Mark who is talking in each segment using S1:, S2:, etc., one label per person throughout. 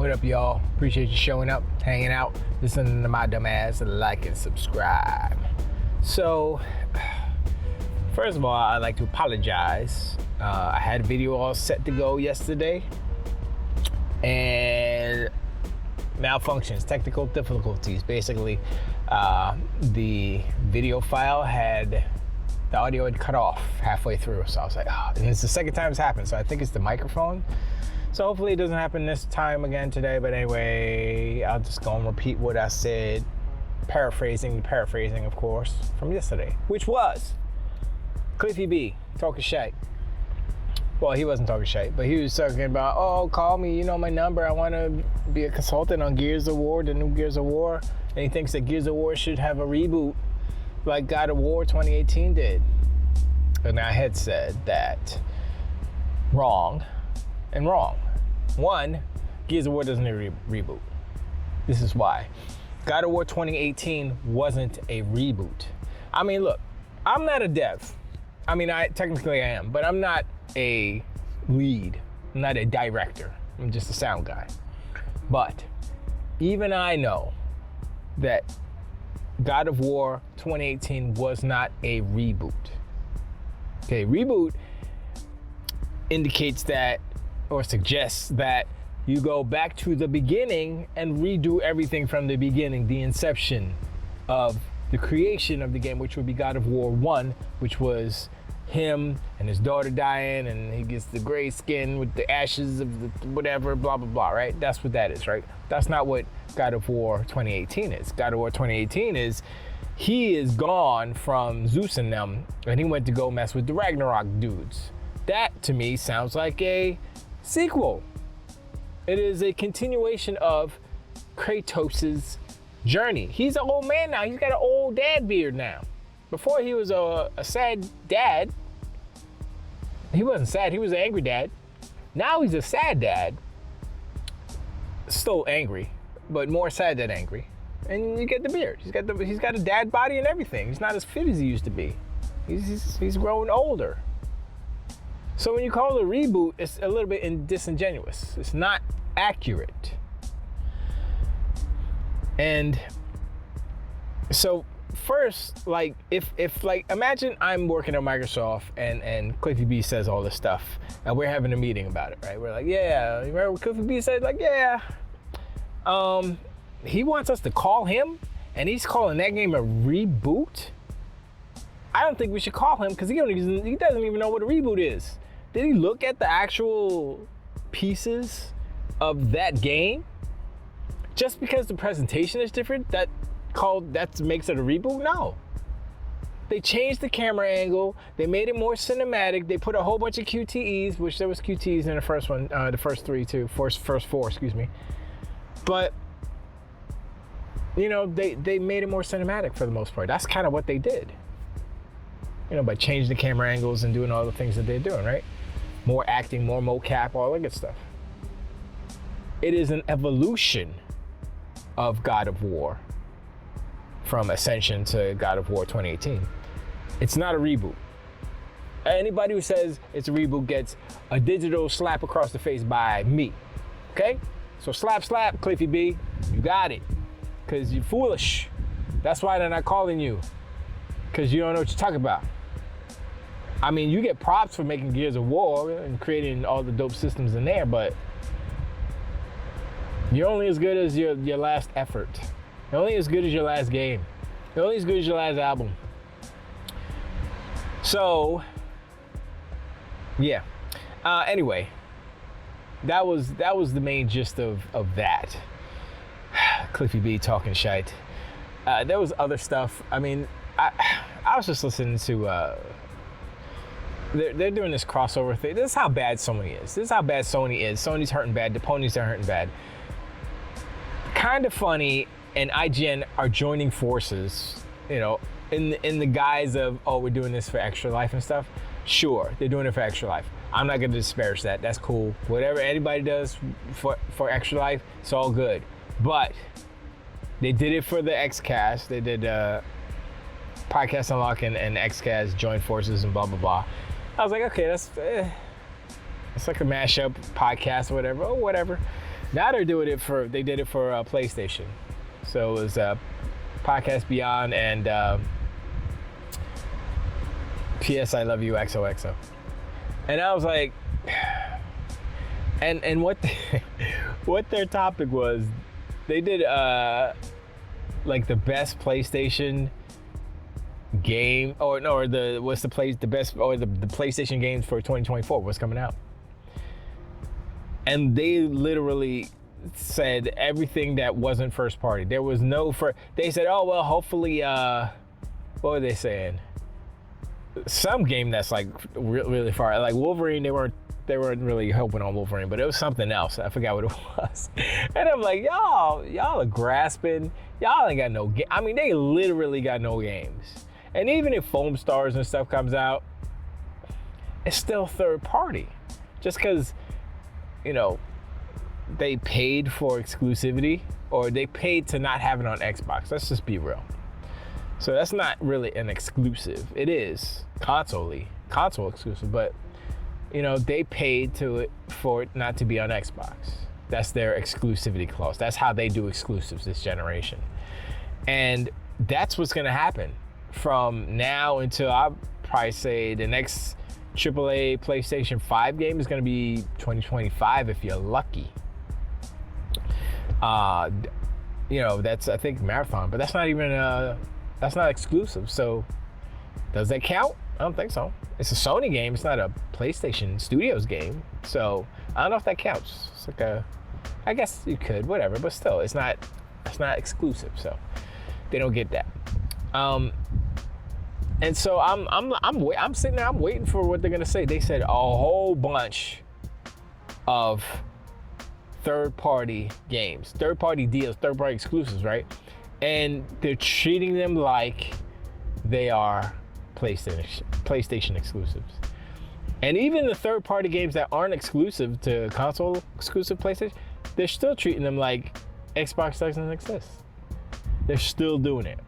S1: What up, y'all? Appreciate you showing up, hanging out, listening to my dumb ass, like and subscribe. So, first of all, I'd like to apologize. I had a video all set to go yesterday, and malfunctions, technical difficulties. Basically, the video file the audio had cut off halfway through. So I was like, and it's the second time it's happened. So I think it's the microphone. So hopefully it doesn't happen this time again today. But anyway, I'll just go and repeat what I said, paraphrasing, of course, from yesterday, which was Cliffy B talking shite. Well, he wasn't talking shite, but he was talking about, oh, call me, you know my number. I want to be a consultant on Gears of War, the new Gears of War. And he thinks that Gears of War should have a reboot like God of War 2018 did. And I had said that wrong and wrong. One, Gears of War doesn't need a reboot. This is why. God of War 2018 wasn't a reboot. I mean, look, I'm not a dev. I mean, technically I am, but I'm not a lead. I'm not a director. I'm just a sound guy. But even I know that God of War 2018 was not a reboot. Okay, reboot indicates that, or suggests that you go back to the beginning and redo everything from the beginning, the inception of the creation of the game, which would be God of War 1, which was him and his daughter dying, and he gets the gray skin with the ashes of the whatever, blah, blah, blah, right? That's what that is, right? That's not what God of War 2018 is. God of War 2018 is, he is gone from Zeus and them, and he went to go mess with the Ragnarok dudes. That, to me, sounds like a sequel. It is a continuation of Kratos' journey. He's an old man now. He's got an old dad beard now. Before he was a sad dad. He wasn't sad, he was an angry dad. Now he's a sad dad. Still angry, but more sad than angry. And you get the beard. He's got a dad body and everything. He's not as fit as he used to be. He's growing older. So when you call it a reboot, it's a little bit disingenuous. It's not accurate. And so first, like, if imagine I'm working at Microsoft and Cliffy B says all this stuff and we're having a meeting about it, right? We're like, yeah, you remember what Cliffy B said? Like, yeah, he wants us to call him and he's calling that game a reboot. I don't think we should call him because he doesn't even know what a reboot is. Did he look at the actual pieces of that game? Just because the presentation is different, that makes it a reboot? No. They changed the camera angle. They made it more cinematic. They put a whole bunch of QTEs, which there was QTEs in the first one, the first three too, first four, excuse me. But you know, they made it more cinematic for the most part. That's kind of what they did. You know, by changing the camera angles and doing all the things that they're doing, right? More acting, more mocap, all that good stuff. It is an evolution of God of War from Ascension to God of War 2018. It's not a reboot. Anybody who says it's a reboot gets a digital slap across the face by me, okay? So slap, Cliffy B, you got it. Because you're foolish. That's why they're not calling you. Because you don't know what you're talking about. I mean, you get props for making Gears of War and creating all the dope systems in there, but you're only as good as your last effort. You're only as good as your last game. You're only as good as your last album. So, yeah. Anyway, that was the main gist of that. Cliffy B talking shite. There was other stuff. I mean, I was just listening to. They're doing this crossover thing. This is how bad Sony is. Sony's hurting bad. The ponies are hurting bad. Kind of funny, and IGN are joining forces, you know, in the guise of, oh, we're doing this for Extra Life and stuff. Sure, they're doing it for Extra Life. I'm not going to disparage that. That's cool. Whatever anybody does for Extra Life, it's all good. But they did it for the XCast. They did Podcast Unlock and XCast join forces and blah, blah, blah. I was like, okay, that's it's like a mashup podcast or whatever. Oh, whatever. Now they did it for PlayStation. So it was Podcast Beyond and PS I Love You XOXO. And I was like, and what what their topic was, they did like the best PlayStation game, the PlayStation games for 2024, what's coming out. And they literally said everything that wasn't first party. There was no they said, oh well, hopefully what were they saying? Some game that's like really far, like Wolverine. They weren't really hoping on Wolverine, but it was something else. I forgot what it was. And I'm like, y'all are grasping. Y'all ain't got no game. I mean, they literally got no games. And even if Foam Stars and stuff comes out, it's still third party. Just because, you know, they paid for exclusivity, or they paid to not have it on Xbox. Let's just be real. So that's not really an exclusive. It is console exclusive, but you know, they paid for it not to be on Xbox. That's their exclusivity clause. That's how they do exclusives this generation. And that's what's gonna happen from now until I'll probably say the next AAA PlayStation 5 game is gonna be 2025 if you're lucky. You know, that's, I think, Marathon, but that's not even that's not exclusive. So does that count? I don't think so. It's a Sony game. It's not a PlayStation Studios game. So I don't know if that counts. It's like I guess you could, whatever, but still, it's not exclusive. So they don't get that. And so I'm sitting there, I'm waiting for what they're gonna say. They said a whole bunch of third-party games, third-party deals, third-party exclusives, right? And they're treating them like they are PlayStation exclusives. And even the third-party games that aren't exclusive to console exclusive PlayStation, they're still treating them like Xbox doesn't exist. They're still doing it.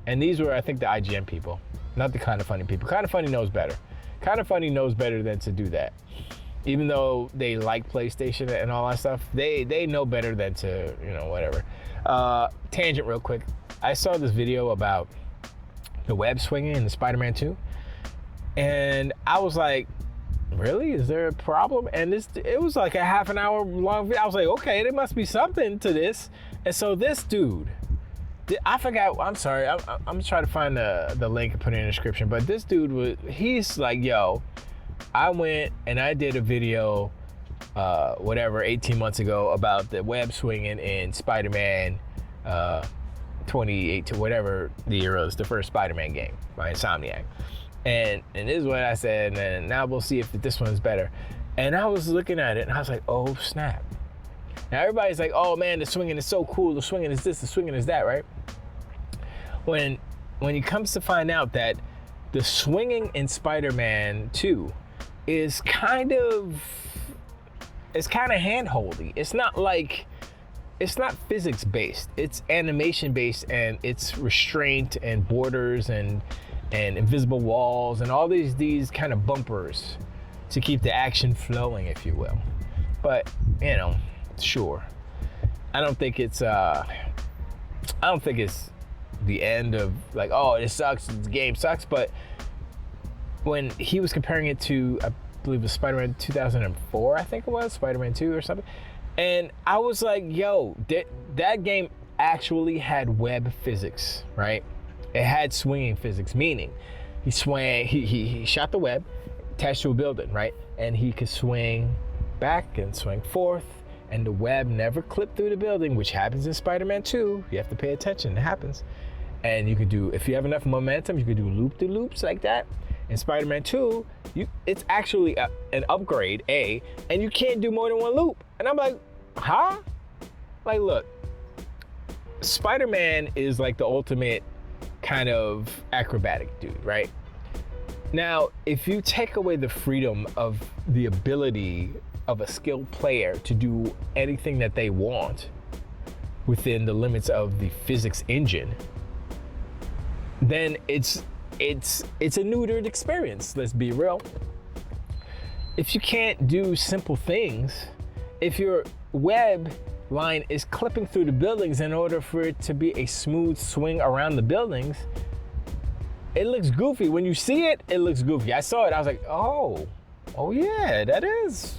S1: And these were, I think, the IGN people, not the Kind of Funny people. Kind of Funny knows better. Kind of Funny knows better than to do that. Even though they like PlayStation and all that stuff, they know better than to, you know, whatever. Tangent real quick. I saw this video about the web swinging in the Spider-Man 2. And I was like, really? Is there a problem? And it was like a half an hour long video. I was like, okay, there must be something to this. And so this dude, I forgot, I'm sorry, I'm trying to find the link and put it in the description, but this dude he's like, yo, I went and I did a video, 18 months ago about the web swinging in Spider-Man 28 to whatever the year is, the first Spider-Man game by Insomniac. And this is what I said, and now we'll see if this one's better. And I was looking at it and I was like, oh snap. Now everybody's like, oh man, the swinging is so cool, the swinging is this, the swinging is that, right? When it comes to find out that the swinging in Spider-Man 2 is kind of hand-holdy. It's not physics based. It's animation based, and it's restraint and borders and invisible walls and all these kind of bumpers to keep the action flowing, if you will. But you know, sure. I don't think it's the end of like, oh, it sucks, the game sucks. But when he was comparing it to, I believe it was Spider-Man 2004, I think it was, Spider-Man 2 or something. And I was like, yo, that game actually had web physics, right? It had swinging physics, meaning he swung, he shot the web attached to a building, right? And he could swing back and swing forth, and the web never clipped through the building, which happens in Spider-Man 2. You have to pay attention, it happens. And you could do, if you have enough momentum, you could do loop-de-loops like that. In Spider-Man 2, it's actually an upgrade, and you can't do more than one loop. And I'm like, huh? Like, look, Spider-Man is like the ultimate kind of acrobatic dude, right? Now, if you take away the freedom of the ability of a skilled player to do anything that they want within the limits of the physics engine, then it's a neutered experience. Let's be real. If you can't do simple things, if you're web line is clipping through the buildings in order for it to be a smooth swing around the buildings, it looks goofy. When you see it, it looks goofy. I saw it, I was like, oh yeah, that is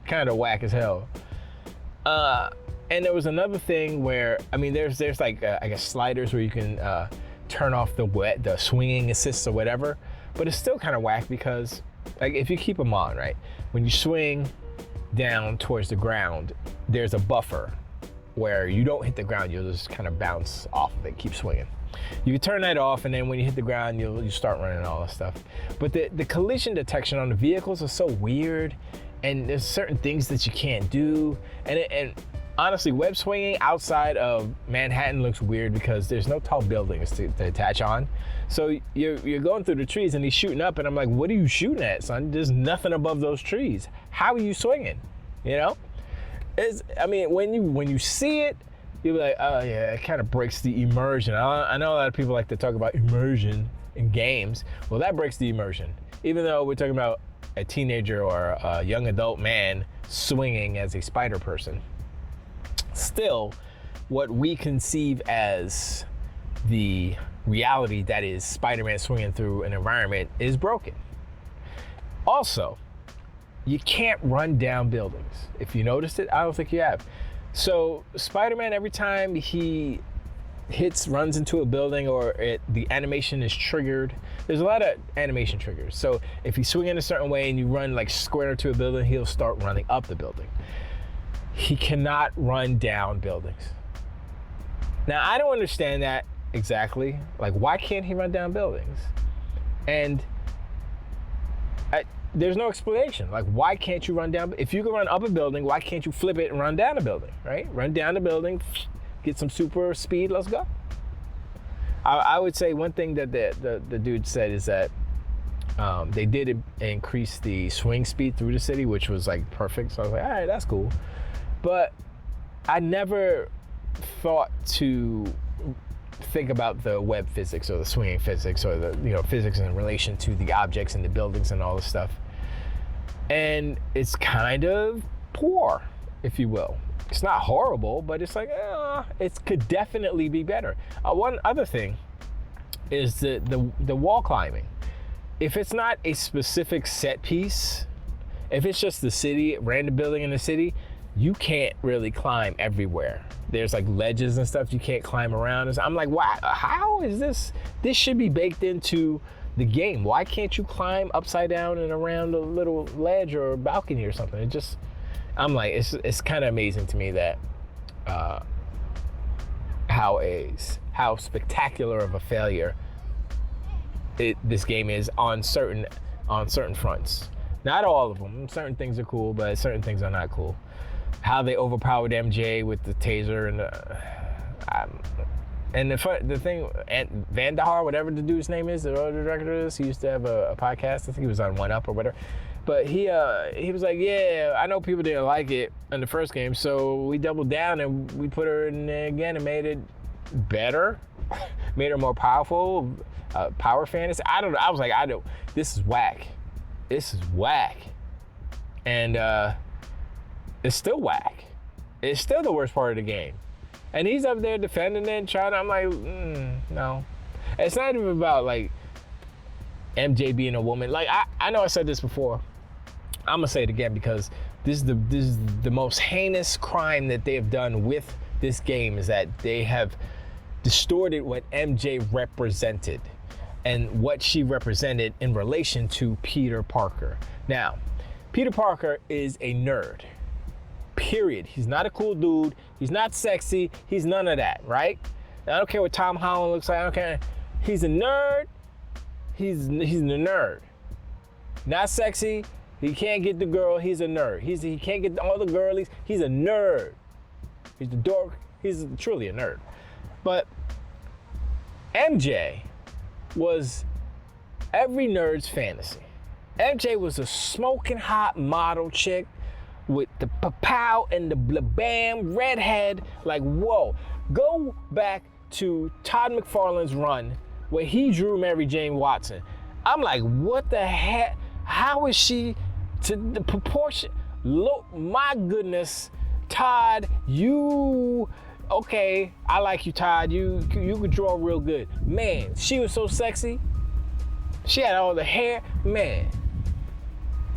S1: kind of whack as hell. And there was another thing where, I mean, there's like, I guess sliders where you can turn off the swinging assist or whatever, but it's still kind of whack because, like, if you keep them on, right, when you swing down towards the ground, there's a buffer where you don't hit the ground, you'll just kind of bounce off of it, keep swinging. You can turn that off, and then when you hit the ground, you start running all that stuff. But the collision detection on the vehicles is so weird, and there's certain things that you can't do. And honestly, web swinging outside of Manhattan looks weird because there's no tall buildings to attach on. So you're going through the trees, and he's shooting up, and I'm like, what are you shooting at, son? There's nothing above those trees. How are you swinging? You know? I mean, when you see it, you'll be like, oh yeah, it kind of breaks the immersion. I know a lot of people like to talk about immersion in games. Well, that breaks the immersion. Even though we're talking about a teenager or a young adult man swinging as a spider person, still, what we conceive as the reality that is Spider-Man swinging through an environment is broken. Also, you can't run down buildings. If you noticed it, I don't think you have. So Spider-Man, every time he runs into a building or the animation is triggered, there's a lot of animation triggers. So if you swing in a certain way and you run like square to a building, he'll start running up the building. He cannot run down buildings. Now, I don't understand that exactly. Like, why can't he run down buildings? And there's no explanation. Like, why can't you run down? If you can run up a building, why can't you flip it and run down a building, right? Run down the building, get some super speed, let's go. I would say one thing that the dude said is that they did increase the swing speed through the city, which was like perfect. So I was like, all right, that's cool. But I never thought to think about the web physics or the swinging physics or the physics in relation to the objects and the buildings and all this stuff. And it's kind of poor, if you will. It's not horrible, but it's like, it could definitely be better. One other thing is the wall climbing. If it's not a specific set piece, if it's just the city, random building in the city, you can't really climb everywhere. There's like ledges and stuff you can't climb around. I'm like, why? How is this? This should be baked into the game. Why can't you climb upside down and around a little ledge or a balcony or something? I'm like, it's kind of amazing to me that how spectacular of a failure this game is on certain fronts. Not all of them. Certain things are cool, but certain things are not cool. How they overpowered MJ with the taser and the thing, Vandahar, whatever the dude's name is, the director is, he used to have a podcast. I think he was on One Up or whatever. But he was like, yeah, I know people didn't like it in the first game, so we doubled down and we put her in there again and made it better, made her more powerful, power fantasy. I don't know. I was like, this is whack. This is whack. And it's still whack. It's still the worst part of the game. And he's up there defending it, I'm like, no. It's not even about like MJ being a woman. Like, I know I said this before. I'm gonna say it again because this is the most heinous crime that they have done with this game, is that they have distorted what MJ represented and what she represented in relation to Peter Parker. Now, Peter Parker is a nerd. Period. He's not a cool dude. He's not sexy. He's none of that, right? I don't care what Tom Holland looks like. I don't care. He's a nerd. He's a nerd. Not sexy. He can't get the girl. He's a nerd. He can't get all the girlies. He's a nerd. He's the dork. He's truly a nerd. But MJ was every nerd's fantasy. MJ was a smoking hot model chick with the pow and the blam, redhead, like, whoa. Go back to Todd McFarlane's run where he drew Mary Jane Watson. I'm like, what the heck? How is she to the proportion? Look, my goodness, Todd, okay, I like you, Todd. You could draw real good. Man, she was so sexy. She had all the hair, man.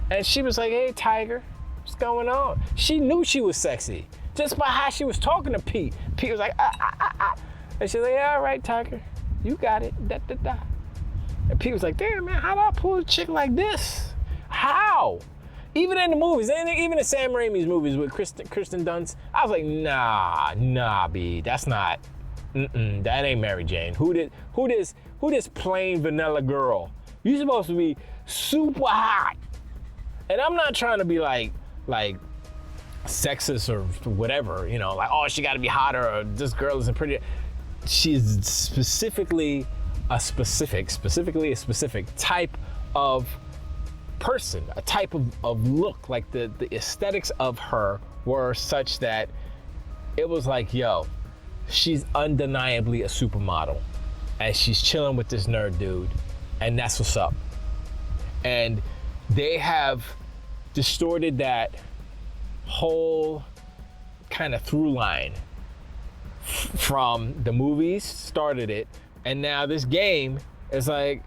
S1: And she was like, hey, Tiger, what's going on? She knew she was sexy just by how she was talking to Pete. Pete was like, And she's like, yeah, all right, Tiger, you got it, da. And Pete was like, damn, man, how do I pull a chick like this? How? Even in the movies, even in Sam Raimi's movies with Kristen Dunst, I was like, nah, B, that's not, that ain't Mary Jane. Who this plain vanilla girl? You supposed to be super hot. And I'm not trying to be like sexist or whatever, you know, like, oh, she got to be hotter or this girl isn't pretty. She's specifically a specific type of person, a type of look. Like the aesthetics of her were such that it was like, yo, she's undeniably a supermodel, and she's chilling with this nerd dude, and that's what's up. And they have distorted that whole kind of through line from the movies, started it, and now this game is like,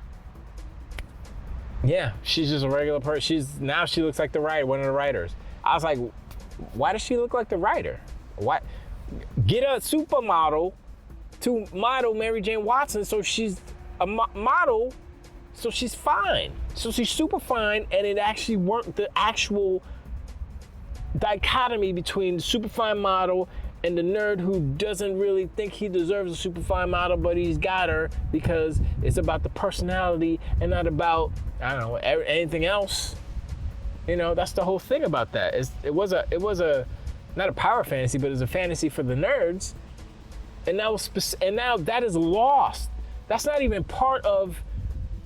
S1: yeah, she's just a regular person. She looks like the writer, one of the writers. I was like, why does she look like the writer? Why get a supermodel to model Mary Jane Watson so she's a model, so she's fine. So she's super fine, and it actually worked. The actual dichotomy between the super fine model and the nerd who doesn't really think he deserves a super fine model, but he's got her because it's about the personality and not about, I don't know, anything else. You know, that's the whole thing about that. It was a not a power fantasy, but it's a fantasy for the nerds, and now that is lost. That's not even part of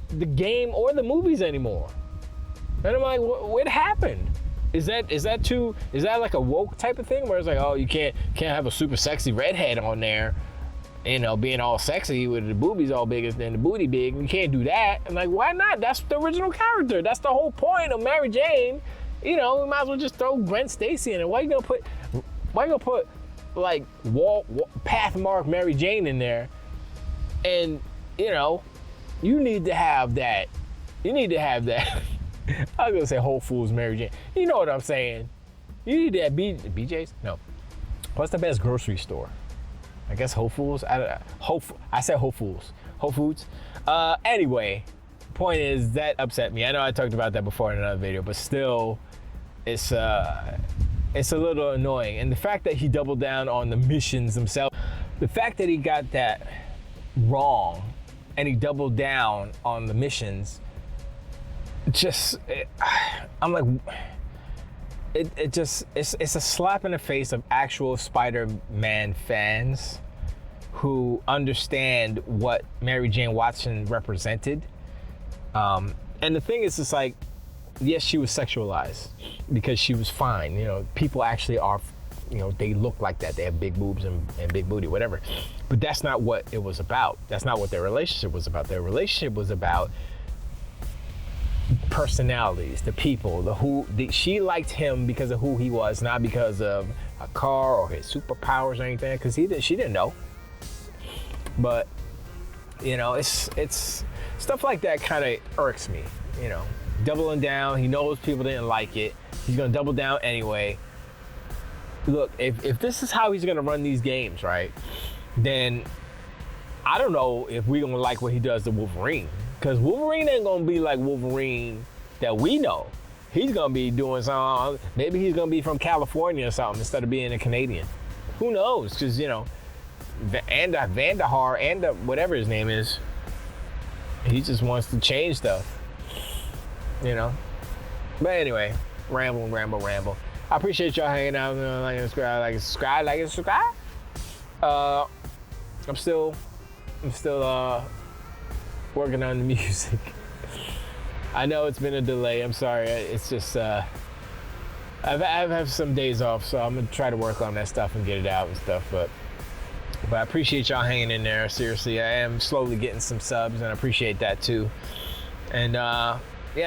S1: the game or the movies anymore. And I'm like, what happened? Is that like a woke type of thing where it's like, oh, you can't have a super sexy redhead on there, you know, being all sexy with the boobies all big and the booty big. You can't do that. And like, why not? That's the original character. That's the whole point of Mary Jane. You know, we might as well just throw Gwen Stacy in it. Why you gonna put like Pathmark Mary Jane in there? And you know, you need to have that. I was gonna say Whole Foods Mary Jane. You know what I'm saying? You need that BJ's? No. What's the best grocery store? I guess Whole Foods. I said Whole Foods. Whole Foods. Anyway, point is that upset me. I know I talked about that before in another video, but still, it's a little annoying. And the fact that he doubled down on the missions themselves, the fact that he got that wrong, and he doubled down on the missions. I'm like, it's a slap in the face of actual Spider-Man fans who understand what Mary Jane Watson represented. And the thing is, it's like, yes, she was sexualized because she was fine. You know, people actually are, you know, they look like that. They have big boobs and big booty, whatever. But that's not what it was about. That's not what their relationship was about. Their relationship was about personalities, the people, she liked him because of who he was, not because of a car or his superpowers or anything, because she didn't know. But you know, it's stuff like that kind of irks me. You know, doubling down. He knows people didn't like it. He's gonna double down anyway. Look, if this is how he's gonna run these games, right, then I don't know if we're gonna like what he does to Wolverine. Because Wolverine ain't gonna be like Wolverine that we know. He's gonna be doing something. Maybe he's gonna be from California or something instead of being a Canadian. Who knows? Because, you know, Vandahar and whatever his name is, he just wants to change stuff. You know? But anyway, ramble. I appreciate y'all hanging out. Like and subscribe. I'm still working on the music. I know it's been a delay. I'm sorry. It's just I've had some days off, so I'm gonna try to work on that stuff and get it out and stuff. But I appreciate y'all hanging in there. Seriously, I am slowly getting some subs, and I appreciate that too. And yeah,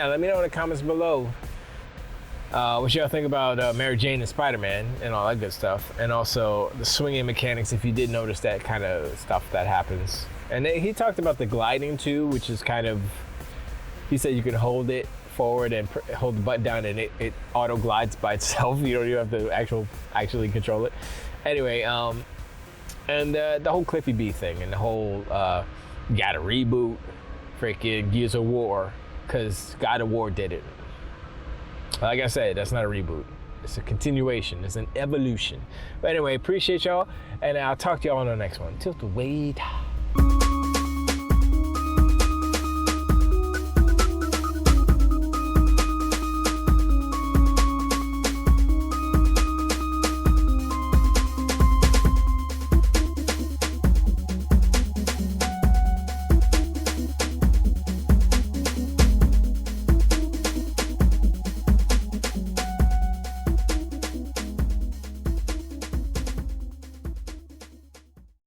S1: let me know in the comments below. What y'all think about Mary Jane and Spider-Man and all that good stuff, and also the swinging mechanics, if you did notice that kind of stuff that happens. And he talked about the gliding too, which is kind of, he said you can hold it forward and hold the button down and it auto glides by itself. You don't even have to actually control it. Anyway, and the whole Cliffy B thing and the whole you gotta reboot freaking Gears of War because God of War did it. Like I said, that's not a reboot. It's a continuation. It's an evolution. But anyway, appreciate y'all, and I'll talk to y'all on the next one. Tilt the weight.